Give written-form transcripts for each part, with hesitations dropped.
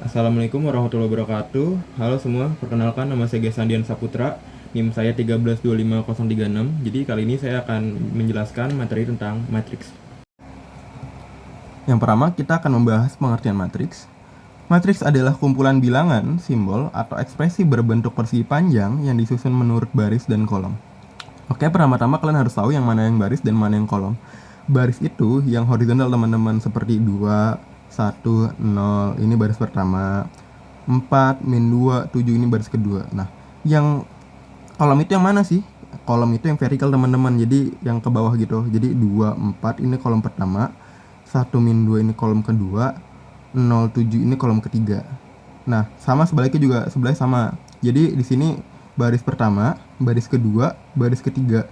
Assalamualaikum warahmatullahi wabarakatuh. Halo semua, perkenalkan nama saya Gesandian Saputra. NIM saya 1325036. Jadi kali ini saya akan menjelaskan materi tentang matriks. Yang pertama, kita akan membahas pengertian matriks. Matriks adalah kumpulan bilangan, simbol, atau ekspresi berbentuk persegi panjang yang disusun menurut baris dan kolom. Oke, pertama-tama kalian harus tahu yang mana yang baris dan mana yang kolom. Baris itu yang horizontal teman-teman, seperti 2, 1, 0, ini baris pertama. 4, min 2, 7, ini baris kedua. Nah, yang kolom itu yang mana sih? Kolom itu yang vertikal teman-teman, jadi yang ke bawah gitu. Jadi 2, 4, ini kolom pertama. 1, min 2, ini kolom kedua. 0, 7, ini kolom ketiga. Nah, sama sebaliknya juga, sebelahnya sama. Jadi di sini baris pertama, baris kedua, baris ketiga.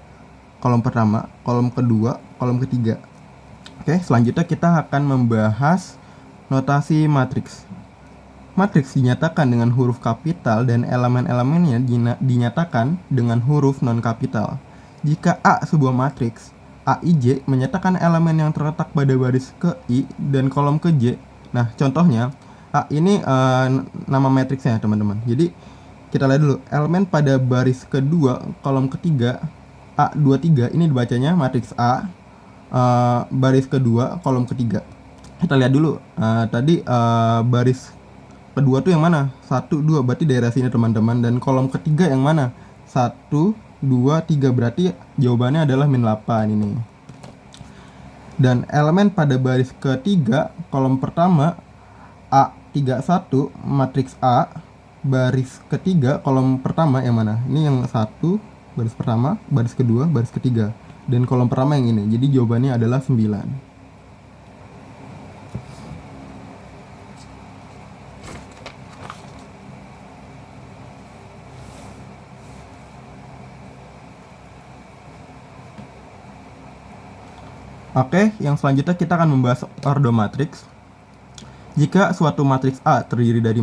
Kolom pertama, kolom kedua, kolom ketiga. Oke, selanjutnya kita akan membahas notasi matriks. Matriks dinyatakan dengan huruf kapital dan elemen-elemennya dinyatakan dengan huruf non-kapital. Jika A sebuah matriks, AIJ menyatakan elemen yang terletak pada baris ke I dan kolom ke J. Nah, contohnya, A ini nama matriksnya teman-teman. Jadi, kita lihat dulu, elemen pada baris kedua, kolom ketiga, A23, ini dibacanya matriks A, baris kedua, kolom ketiga. Kita lihat dulu, tadi baris kedua tuh yang mana? 1, 2, berarti daerah sini teman-teman. Dan kolom ketiga yang mana? 1, 2, 3, berarti jawabannya adalah min 8 ini. Dan elemen pada baris ketiga, kolom pertama, A31, matriks A, baris ketiga, kolom pertama yang mana? Ini yang 1, baris pertama, baris kedua, baris ketiga. Dan kolom pertama yang ini, jadi jawabannya adalah 9. Oke, yang selanjutnya kita akan membahas ordo matriks. Jika suatu matriks A terdiri dari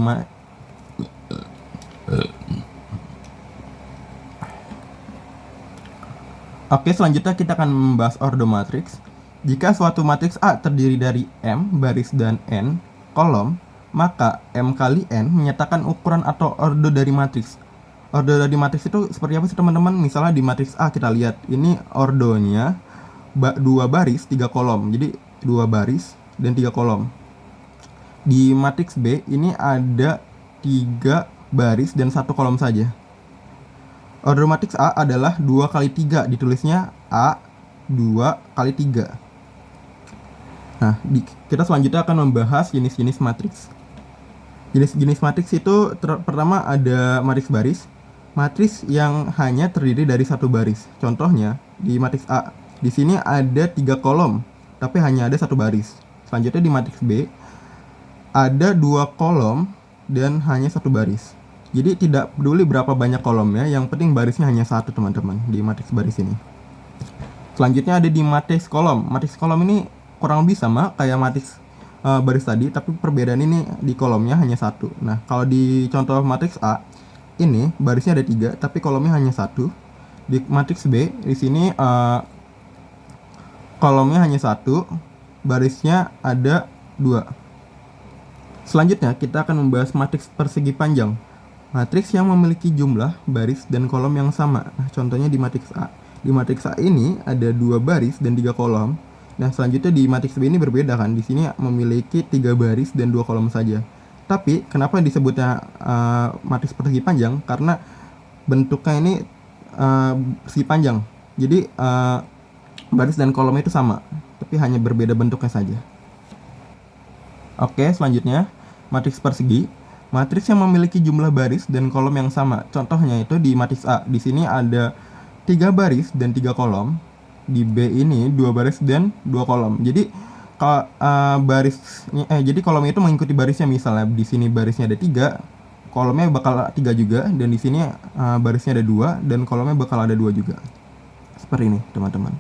Oke, selanjutnya kita akan membahas ordo matriks. Jika suatu matriks A terdiri dari M baris dan N kolom, maka M kali N menyatakan ukuran atau ordo dari matriks. Ordo dari matriks itu seperti apa sih teman-teman? Misalnya di matriks A kita lihat, ini ordonya 2 baris 3 kolom. Jadi 2 baris dan 3 kolom. Di matriks B ini ada 3 baris dan 1 kolom saja. Order matriks A adalah 2 kali 3, ditulisnya A 2 kali 3. Nah, kita selanjutnya akan membahas jenis-jenis matriks. Jenis-jenis matriks itu pertama ada matriks baris. Matriks yang hanya terdiri dari 1 baris. Contohnya di matriks A, di sini ada 3 kolom, tapi hanya ada 1 baris. Selanjutnya di matriks B, ada 2 kolom dan hanya 1 baris. Jadi tidak peduli berapa banyak kolomnya, yang penting barisnya hanya 1 teman-teman di matriks baris ini. Selanjutnya ada di matriks kolom. Matriks kolom ini kurang lebih sama kayak matriks baris tadi, tapi perbedaan ini di kolomnya hanya 1. Nah, kalau di contoh matriks A, ini barisnya ada 3, tapi kolomnya hanya 1. Di matriks B, di sini kolomnya hanya 1, barisnya ada 2. Selanjutnya kita akan membahas matriks persegi panjang. Matriks yang memiliki jumlah baris dan kolom yang sama. Nah, contohnya di matriks A. Di matriks A ini ada 2 baris dan 3 kolom. Nah, selanjutnya di matriks B ini berbeda kan. Di sini memiliki 3 baris dan 2 kolom saja. Tapi kenapa disebutnya matriks persegi panjang? Karena bentuknya ini persegi panjang. Jadi baris dan kolom itu sama, tapi hanya berbeda bentuknya saja. Oke, selanjutnya matriks persegi. Matriks yang memiliki jumlah baris dan kolom yang sama. Contohnya itu di matriks A. Di sini ada 3 baris dan 3 kolom. Di B ini 2 baris dan 2 kolom. Jadi kalau jadi kolomnya itu mengikuti barisnya. Misalnya di sini barisnya ada 3, kolomnya bakal 3 juga, dan di sini barisnya ada 2 dan kolomnya bakal ada 2 juga. Seperti ini, teman-teman.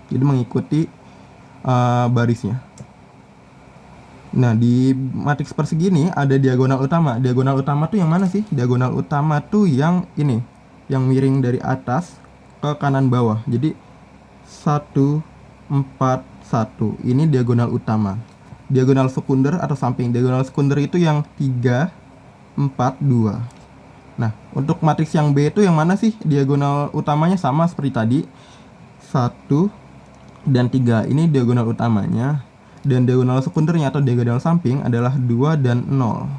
Jadi mengikuti barisnya. Nah, di matriks persegi ini ada diagonal utama. Diagonal utama tuh yang mana sih? Diagonal utama tuh yang ini, yang miring dari atas ke kanan bawah. Jadi 1, 4, 1. Ini diagonal utama. diagonal sekunder atau samping. Diagonal sekunder itu yang 3, 4, 2. Nah, untuk matriks yang B itu yang mana sih? Diagonal utamanya sama seperti tadi, 1 dan 3. Ini diagonal utamanya. Dan diagonal sekundernya atau diagonal samping adalah 2 dan 0.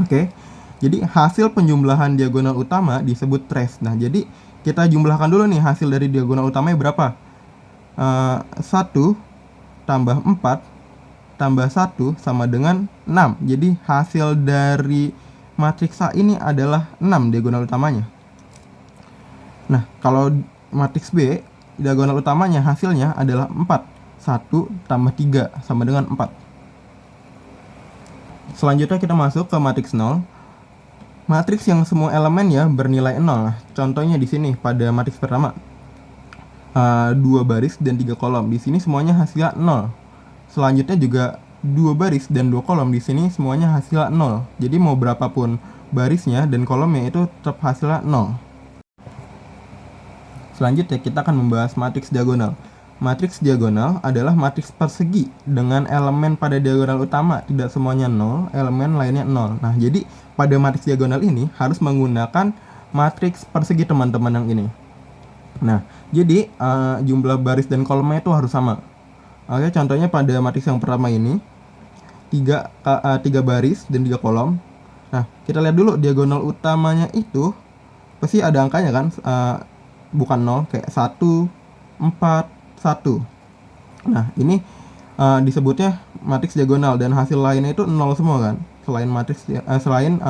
Oke, jadi hasil penjumlahan diagonal utama disebut trace. Nah, jadi kita jumlahkan dulu nih hasil dari diagonal utamanya berapa. 1 tambah 4 tambah 1 sama dengan 6. Jadi hasil dari matriks A ini adalah 6 diagonal utamanya. Nah, kalau matriks B, diagonal utamanya hasilnya adalah 4. 1 tambah 3 sama dengan 4. Selanjutnya kita masuk ke matriks 0. Matriks yang semua elemennya bernilai 0. Contohnya di sini pada matriks pertama. 2 baris dan 3 kolom. Di sini semuanya hasilnya 0. Selanjutnya juga 2 baris dan 2 kolom. Di sini semuanya hasilnya 0. Jadi mau berapapun barisnya dan kolomnya itu tetap hasilnya 0. Selanjutnya kita akan membahas matriks diagonal. Matriks diagonal adalah matriks persegi dengan elemen pada diagonal utama tidak semuanya 0, elemen lainnya 0. Nah, jadi pada matriks diagonal ini harus menggunakan matriks persegi teman-teman yang ini. Nah, jadi jumlah baris dan kolomnya itu harus sama. Oke, contohnya pada matriks yang pertama ini 3 baris dan 3 kolom. Nah, kita lihat dulu diagonal utamanya itu pasti ada angkanya kan, bukan 0, kayak 1, 4, 1. Nah, ini disebutnya matriks diagonal dan hasil lainnya itu 0 semua kan, selain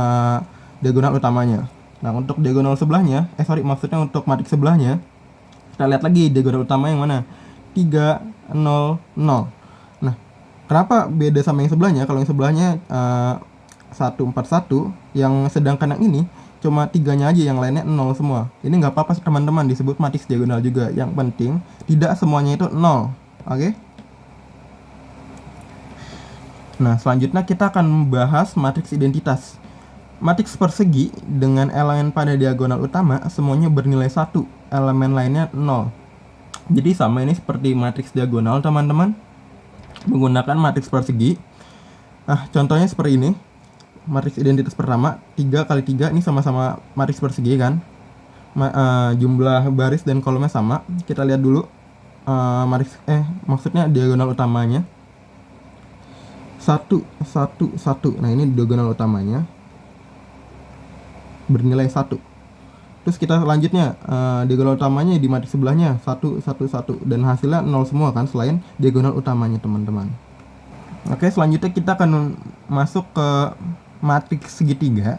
diagonal utamanya. Nah, untuk diagonal sebelahnya, maksudnya untuk matriks sebelahnya, kita lihat lagi diagonal utama yang mana, 3, 0, 0. Nah, kenapa beda sama yang sebelahnya? Kalau yang sebelahnya 1, 4, 1, yang sedangkan yang ini cuma 3-nya aja, yang lainnya 0 semua. Ini nggak apa-apa teman-teman, disebut matriks diagonal juga. Yang penting tidak semuanya itu 0. Oke? Nah, selanjutnya kita akan membahas matriks identitas. Matriks persegi dengan elemen pada diagonal utama semuanya bernilai 1, elemen lainnya 0. Jadi sama ini seperti matriks diagonal teman-teman, menggunakan matriks persegi. Nah, contohnya seperti ini. Matriks identitas pertama 3 kali 3, ini sama-sama matriks persegi kan, jumlah baris dan kolomnya sama. Kita lihat dulu maksudnya diagonal utamanya 1, 1, 1. Nah, ini diagonal utamanya bernilai 1. Terus kita selanjutnya diagonal utamanya di matriks sebelahnya 1, 1, 1, dan hasilnya 0 semua kan, selain diagonal utamanya teman-teman. Oke, selanjutnya kita akan masuk ke matriks segitiga.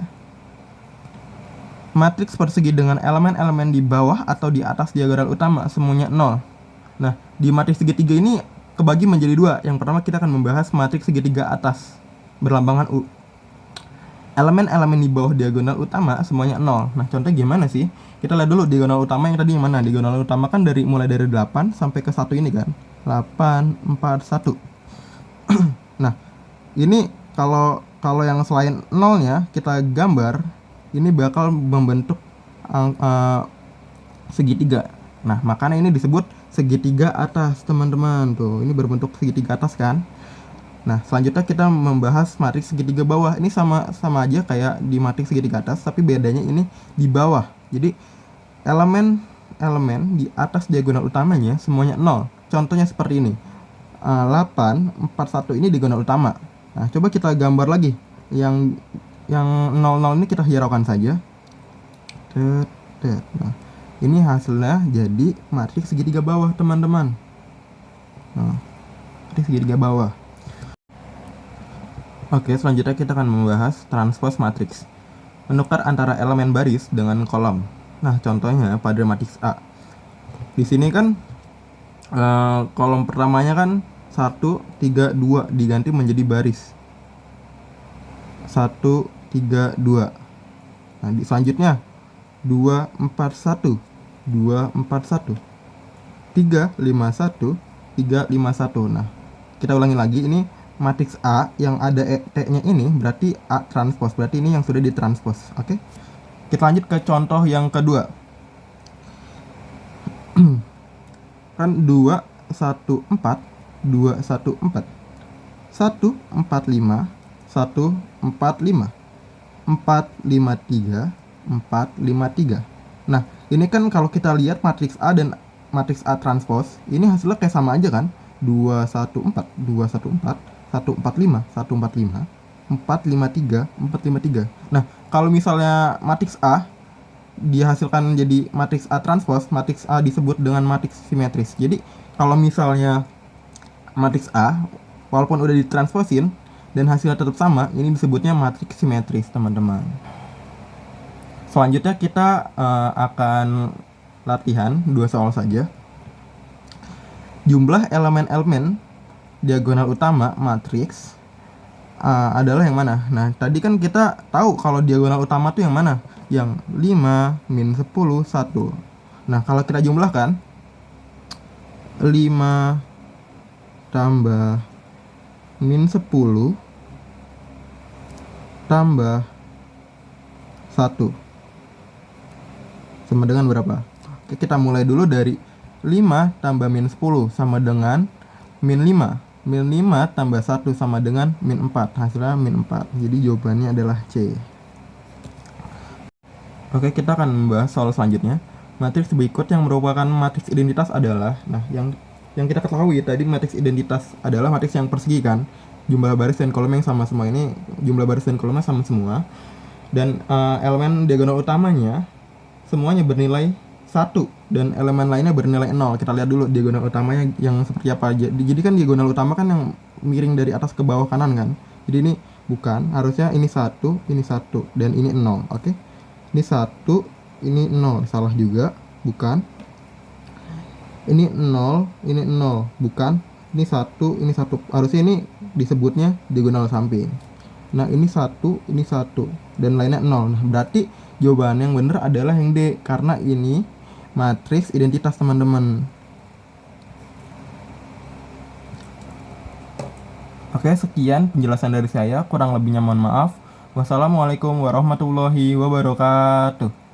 Matriks persegi dengan elemen-elemen di bawah atau di atas diagonal utama semuanya 0. Nah, di matriks segitiga ini kebagi menjadi 2. Yang pertama kita akan membahas matriks segitiga atas berlambangan U. Elemen-elemen di bawah diagonal utama semuanya 0. Nah, contohnya gimana sih? Kita lihat dulu diagonal utama yang tadi yang mana? Diagonal utama kan mulai dari 8 sampai ke 1 ini kan. 8, 4, 1. Nah, ini kalau yang selain 0-nya kita gambar, ini bakal membentuk segitiga. Nah, makanya ini disebut segitiga atas teman-teman. Tuh, ini berbentuk segitiga atas kan. Nah, selanjutnya kita membahas matriks segitiga bawah. Ini sama aja kayak di matriks segitiga atas, tapi bedanya ini di bawah. Jadi elemen di atas diagonal utamanya semuanya 0. Contohnya seperti ini. 8, 4, 1 ini diagonal utama. Nah, coba kita gambar lagi. Yang 00 ini kita hiraukan saja. Nah, ini hasilnya jadi matriks segitiga bawah, teman-teman. Nah, matriks segitiga bawah. Oke, selanjutnya kita akan membahas transpose matriks. Menukar antara elemen baris dengan kolom. Nah, contohnya pada matriks A. Di sini kan kolom pertamanya kan 1, 3, 2 diganti menjadi baris 1, 3, 2. Nah, selanjutnya 2, 4, 1 2, 4, 1 3, 5, 1 3, 5, 1. Nah, kita ulangi lagi. Ini matriks A yang ada T-nya ini berarti A transpose. Berarti ini yang sudah ditranspose. Oke. Kita lanjut ke contoh yang kedua. Kan 2, 1, 4 2, 1, 4. 1, 4, 5, 1, 4, 5, 4, 5, 3, 4, 5, 3. Nah, ini kan kalau kita lihat matriks A dan matriks A transpose, ini hasilnya kayak sama aja kan? 2, 1, 4, 2, 1, 4, 1, 4, 5, 1, 4, 5, 4, 5, 3, 4, 5, 3. Nah, kalau misalnya matriks A dihasilkan jadi matriks A transpose, matriks A disebut dengan matriks simetris. Jadi, kalau misalnya matriks A walaupun udah ditransposin dan hasilnya tetap sama, ini disebutnya matriks simetris, teman-teman. Selanjutnya kita akan latihan 2 soal saja. Jumlah elemen-elemen diagonal utama matriks adalah yang mana? Nah, tadi kan kita tahu kalau diagonal utama tuh yang mana? Yang 5, min 10, 1. Nah, kalau kita jumlahkan 5 tambah min 10 tambah 1 sama dengan berapa? Oke, kita mulai dulu dari 5 tambah min 10 sama dengan min 5. Min 5 tambah 1 sama dengan min 4. Hasilnya min 4. Jadi jawabannya adalah C. Oke, kita akan membahas soal selanjutnya. Matriks berikut yang merupakan matriks identitas adalah, nah, yang kita ketahui tadi matriks identitas adalah matriks yang persegi kan, jumlah baris dan kolom yang sama semua. Ini jumlah baris dan kolomnya sama semua, dan elemen diagonal utamanya semuanya bernilai 1 dan elemen lainnya bernilai 0. Kita lihat dulu diagonal utamanya yang seperti apa aja. Jadi kan diagonal utama kan yang miring dari atas ke bawah kanan kan. Jadi ini bukan, harusnya ini 1, ini 1 dan ini 0. Oke. Ini 1, ini 0, salah juga, bukan. Ini 0, ini 0, bukan. Ini 1, ini 1. Harusnya ini disebutnya diagonal samping. Nah, ini 1, ini 1 dan lainnya 0. Nah, berarti jawaban yang benar adalah yang D karena ini matriks identitas, teman-teman. Oke, sekian penjelasan dari saya. Kurang lebihnya mohon maaf. Wassalamualaikum warahmatullahi wabarakatuh.